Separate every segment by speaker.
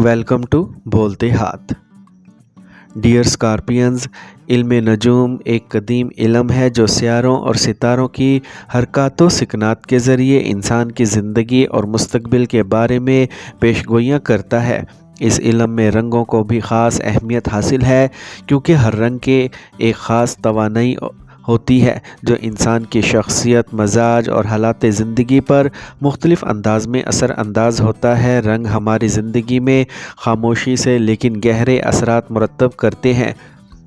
Speaker 1: Welcome to बोलते हाथ। Dear Scorpions, इल्म नजूम एक कदीम इल्म है जो सियारों और सितारों की हरकत व सिकनात के ज़रिए इंसान की ज़िंदगी और मुस्तकबिल के बारे में पेशगोइयाँ करता है। इस इल्म में रंगों को भी ख़ास अहमियत हासिल है, क्योंकि हर रंग के एक ख़ास तवानाई होती है जो इंसान की शख्सियत, मजाज और हालात ज़िंदगी पर मुख्तलिफ़ अंदाज में असर अंदाज होता है। रंग हमारी ज़िंदगी में खामोशी से लेकिन गहरे असरात मुरतब करते हैं।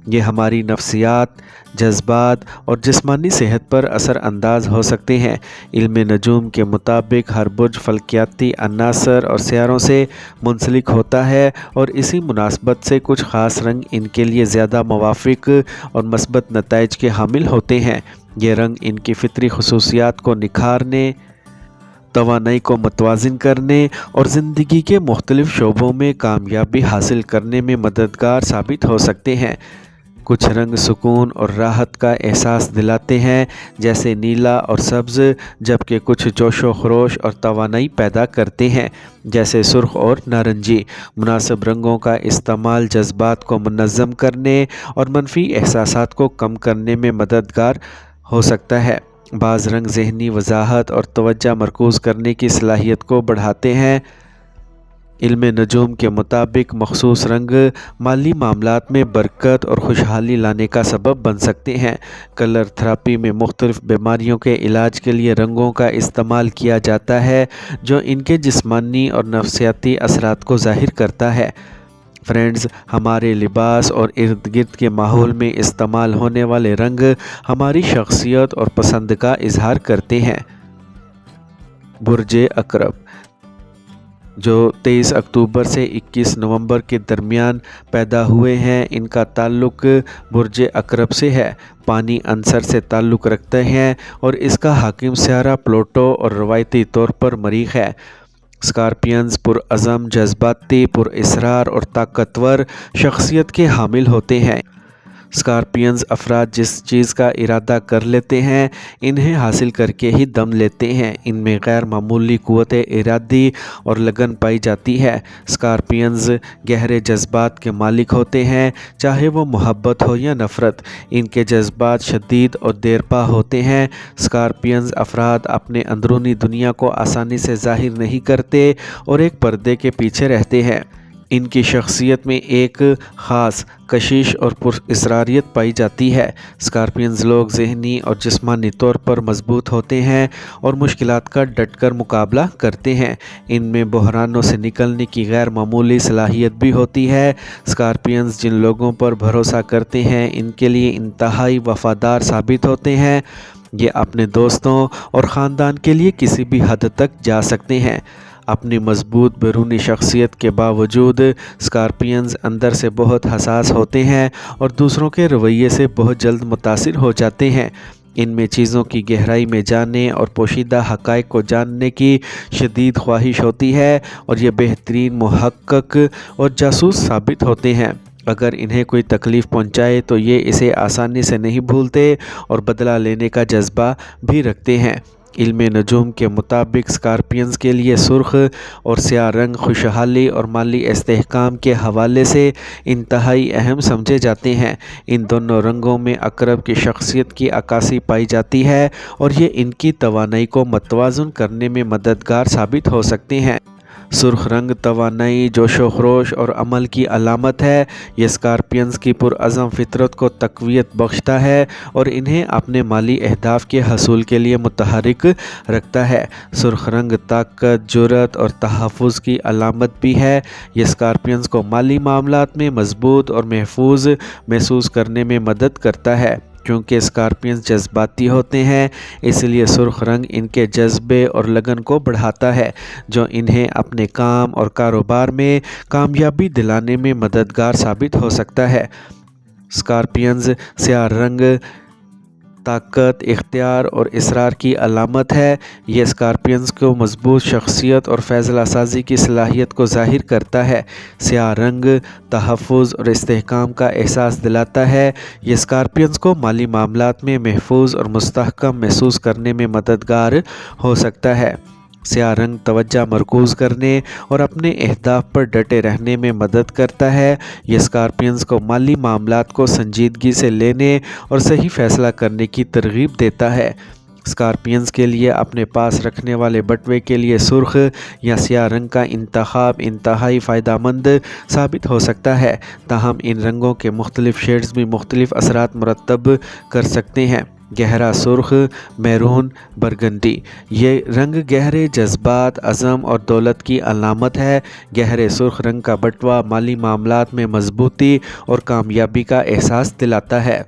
Speaker 1: ये हमारी नफ्सियात, जज्बात और जिस्मानी सेहत पर असर अंदाज हो सकते हैं। इल्म नजूम के मुताबिक हर बुर्ज फल्कियाती अनासर और सियारों से मुंसलिक होता है, और इसी मुनासबत से कुछ ख़ास रंग इनके लिए ज़्यादा मुवाफ़िक और मस्बत नताइज के हामिल होते हैं। ये रंग इनकी फ़ितरी खसूसियात को निखारने, तवानाई को मतवाज़िन करने और ज़िंदगी के मुख्तलिफ़ शोबों में कामयाबी हासिल करने में मददगार साबित हो सकते हैं। कुछ रंग सुकून और राहत का एहसास दिलाते हैं, जैसे नीला और सब्ज़, जबकि कुछ जोशो खरोश और तवानाई पैदा करते हैं, जैसे सुर्ख और नारंगी। मुनासिब रंगों का इस्तेमाल जज्बात को मुनज़्ज़म करने और मनफी एहसासात को कम करने में मददगार हो सकता है। बाज़ रंग ज़हनी वजाहत और तवज्जो मरकूज़ करने की सलाहियत को बढ़ाते हैं। इल्म नजूम के मुताबिक मखसूस रंग माली मामलात में बरकत और खुशहाली लाने का सबब बन सकते हैं। कलर थेरेपी में मुख्तलिफ़ बीमारियों के इलाज के लिए रंगों का इस्तेमाल किया जाता है, जो इनके जिस्मानी और नफ्सियाती असरात को ज़ाहिर करता है। फ्रेंड्स, हमारे लिबास और इर्द गिर्द के माहौल में इस्तेमाल होने वाले रंग हमारी शख्सियत और पसंद का इजहार करते हैं। बुर्ज अकरब, जो 23 अक्टूबर से 21 नवंबर के दरमियान पैदा हुए हैं, इनका ताल्लुक़ बुर्ज अकरब से है। पानी अंसर से ताल्लुक़ रखते हैं और इसका हाकिम सियारा प्लूटो और रवायती तौर पर मरीख है। स्कॉर्पियंस पुरअज़म, जज्बाती, पुरअसरार और ताकतवर शख्सियत के हामिल होते हैं। स्कॉर्पियंस अफराद जिस चीज़ का इरादा कर लेते हैं, इन्हें हासिल करके ही दम लेते हैं। इनमें गैर मामूली क़ुव्वत इरादी और लगन पाई जाती है। स्कॉर्पियंस गहरे जज्बात के मालिक होते हैं, चाहे वो मोहब्बत हो या नफ़रत। इनके जज्बात शदीद और देरपा होते हैं। स्कॉर्पियंस अफराद अपने अंदरूनी दुनिया को आसानी से ज़ाहिर नहीं करते और एक पर्दे के पीछे रहते हैं। इनकी शख्सियत में एक ख़ास कशिश और पुरअसरारियत पाई जाती है। स्कॉर्पियंस लोग ज़हनी और जिस्मानी तौर पर मजबूत होते हैं और मुश्किलात का डटकर मुकाबला करते हैं। इनमें बहरानों से निकलने की गैर मामूली सलाहियत भी होती है। स्कॉर्पियंस जिन लोगों पर भरोसा करते हैं, इनके लिए इंतहाई वफ़ादार साबित होते हैं। ये अपने दोस्तों और ख़ानदान के लिए किसी भी हद तक जा सकते हैं। अपनी मजबूत बैरूनी शख्सियत के बावजूद स्कॉर्पियंस अंदर से बहुत हसास होते हैं और दूसरों के रवैये से बहुत जल्द मुतासिर हो जाते हैं। इनमें चीज़ों की गहराई में जाने और पोशीदा हक़ाइक़ को जानने की शदीद ख्वाहिश होती है, और ये बेहतरीन मुहक्क़क़ और जासूस साबित होते हैं। अगर इन्हें कोई तकलीफ़ पहुंचाए तो ये इसे आसानी से नहीं भूलते और बदला लेने का जज्बा भी रखते हैं। इल्म नजूम के मुताबिक स्कॉर्पियंस के लिए सुर्ख और स्याह रंग खुशहाली और माली इस्तेहकाम के हवाले से इंतहाई अहम समझे जाते हैं। इन दोनों रंगों में अकरब की शख्सियत की अक्कासी पाई जाती है, और ये इनकी तवानाई को मतवाज़न करने में मददगार साबित हो सकते हैं। सुर्ख रंग तवानाई, जोशो खरोश और अमल की अलामत है। यह स्कॉर्पियंस की पुरअज़म फितरत को तक़वियत बख्शता है और इन्हें अपने माली अहदाफ़ के हसूल के लिए मुतहरिक रखता है। सुर्ख रंग ताकत, जुर्रत और तहफ़्फ़ुज़ की अलामत भी है। यह स्कॉर्पियंस को माली मामलात में मजबूत और महफूज महसूस करने में मदद करता है। क्योंकि स्कॉर्पियंस जज्बाती होते हैं, इसलिए सुर्ख रंग इनके जज्बे और लगन को बढ़ाता है, जो इन्हें अपने काम और कारोबार में कामयाबी दिलाने में मददगार साबित हो सकता है। स्कॉर्पियंस स्याह रंग ताकत, इख्तियार और इसरार की अलामत है। ये स्कॉर्पियंस को मजबूत शख्सियत और फ़ैसला साजी की सलाहियत को ज़ाहिर करता है। स्याह रंग तहफ़्फ़ुज़ और इस्तेहकाम का एहसास दिलाता है। ये स्कॉर्पियंस को माली मामलात में महफूज और मुस्तहकम महसूस करने में मददगार हो सकता है। سیاہ رنگ توجہ مرکوز کرنے اور اپنے اہداف پر ڈٹے رہنے میں مدد کرتا ہے۔ یہ اسکارپینز کو مالی معاملات کو سنجیدگی سے لینے اور صحیح فیصلہ کرنے کی ترغیب دیتا ہے۔ اسکارپینز کے لیے اپنے پاس رکھنے والے بٹوے کے لیے سرخ یا سیاہ رنگ کا انتخاب انتہائی فائدہ مند ثابت ہو سکتا ہے، تاہم ان رنگوں کے مختلف شیڈز بھی مختلف اثرات مرتب کر سکتے ہیں۔ گہرا سرخ، میرون، برگنڈی۔ یہ رنگ گہرے جذبات، عزم اور دولت کی علامت ہے۔ گہرے سرخ رنگ کا بٹوا مالی معاملات میں مضبوطی اور کامیابی کا احساس دلاتا ہے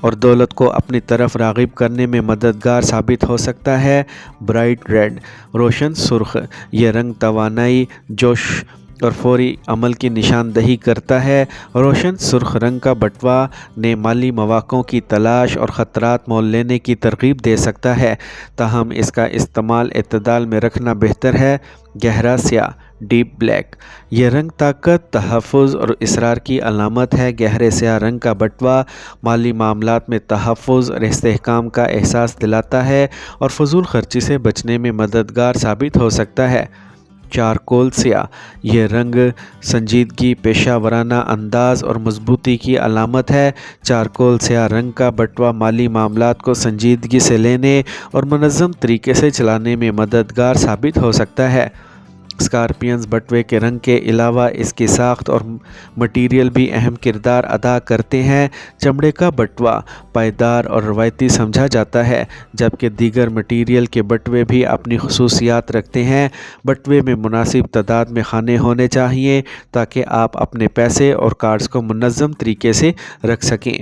Speaker 1: اور دولت کو اپنی طرف راغب کرنے میں مددگار ثابت ہو سکتا ہے۔ برائٹ ریڈ، روشن سرخ۔ یہ رنگ توانائی، جوش اور فوری عمل کی نشاندہی کرتا ہے۔ روشن سرخ رنگ کا بٹوا نے مالی مواقعوں کی تلاش اور خطرات مول لینے کی ترغیب دے سکتا ہے، تاہم اس کا استعمال اعتدال میں رکھنا بہتر ہے۔ گہرا سیاہ، ڈیپ بلیک۔ یہ رنگ طاقت، تحفظ اور اصرار کی علامت ہے۔ گہرے سیاہ رنگ کا بٹوا مالی معاملات میں تحفظ اور استحکام کا احساس دلاتا ہے اور فضول خرچی سے بچنے میں مددگار ثابت ہو سکتا ہے۔ چارکول سیاہ۔ یہ رنگ سنجیدگی، پیشہ ورانہ انداز اور مضبوطی کی علامت ہے۔ چارکول سیاہ رنگ کا بٹوا مالی معاملات کو سنجیدگی سے لینے اور منظم طریقے سے چلانے میں مددگار ثابت ہو سکتا ہے۔ اسکارپینز بٹوے کے رنگ کے علاوہ اس کی ساخت اور مٹیریل بھی اہم کردار ادا کرتے ہیں۔ چمڑے کا بٹوا پائیدار اور روایتی سمجھا جاتا ہے، جبکہ دیگر مٹیریل کے بٹوے بھی اپنی خصوصیات رکھتے ہیں۔ بٹوے میں مناسب تعداد میں خانے ہونے چاہئیں تاکہ آپ اپنے پیسے اور کارڈز کو منظم طریقے سے رکھ سکیں۔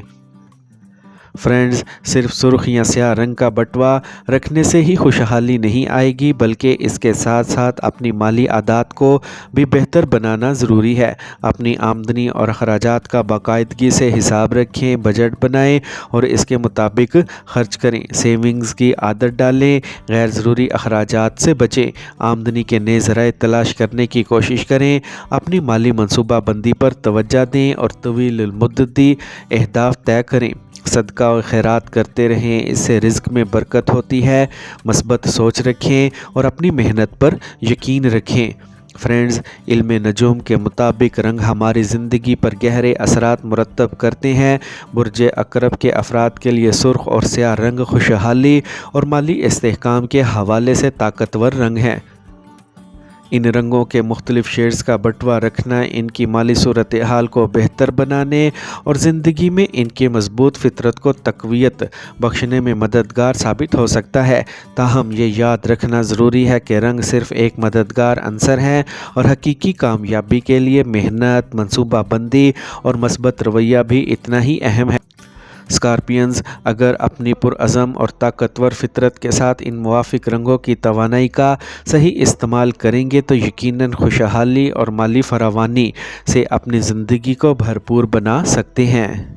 Speaker 1: فرینڈز، صرف سرخ یا سیاہ رنگ کا بٹوا رکھنے سے ہی خوشحالی نہیں آئے گی، بلکہ اس کے ساتھ ساتھ اپنی مالی عادات کو بھی بہتر بنانا ضروری ہے۔ اپنی آمدنی اور اخراجات کا باقاعدگی سے حساب رکھیں، بجٹ بنائیں اور اس کے مطابق خرچ کریں۔ سیونگز کی عادت ڈالیں، غیر ضروری اخراجات سے بچیں، آمدنی کے نئے ذرائع تلاش کرنے کی کوشش کریں، اپنی مالی منصوبہ بندی پر توجہ دیں اور طویل المدتی اہداف طے کریں۔ صدقہ و خیرات کرتے رہیں، اس سے رزق میں برکت ہوتی ہے۔ مثبت سوچ رکھیں اور اپنی محنت پر یقین رکھیں۔ فرینڈز، علم نجوم کے مطابق رنگ ہماری زندگی پر گہرے اثرات مرتب کرتے ہیں۔ برج عقرب کے افراد کے لیے سرخ اور سیاہ رنگ خوشحالی اور مالی استحکام کے حوالے سے طاقتور رنگ ہیں۔ ان رنگوں کے مختلف شیڈز کا بٹوا رکھنا ان کی مالی صورتحال کو بہتر بنانے اور زندگی میں ان کی مضبوط فطرت کو تقویت بخشنے میں مددگار ثابت ہو سکتا ہے۔ تاہم یہ یاد رکھنا ضروری ہے کہ رنگ صرف ایک مددگار عنصر ہیں اور حقیقی کامیابی کے لیے محنت، منصوبہ بندی اور مثبت رویہ بھی اتنا ہی اہم ہے۔ اسکارپینز اگر اپنی پرعزم اور طاقتور فطرت کے ساتھ ان موافق رنگوں کی توانائی کا صحیح استعمال کریں گے تو یقیناً خوشحالی اور مالی فراوانی سے اپنی زندگی کو بھرپور بنا سکتے ہیں۔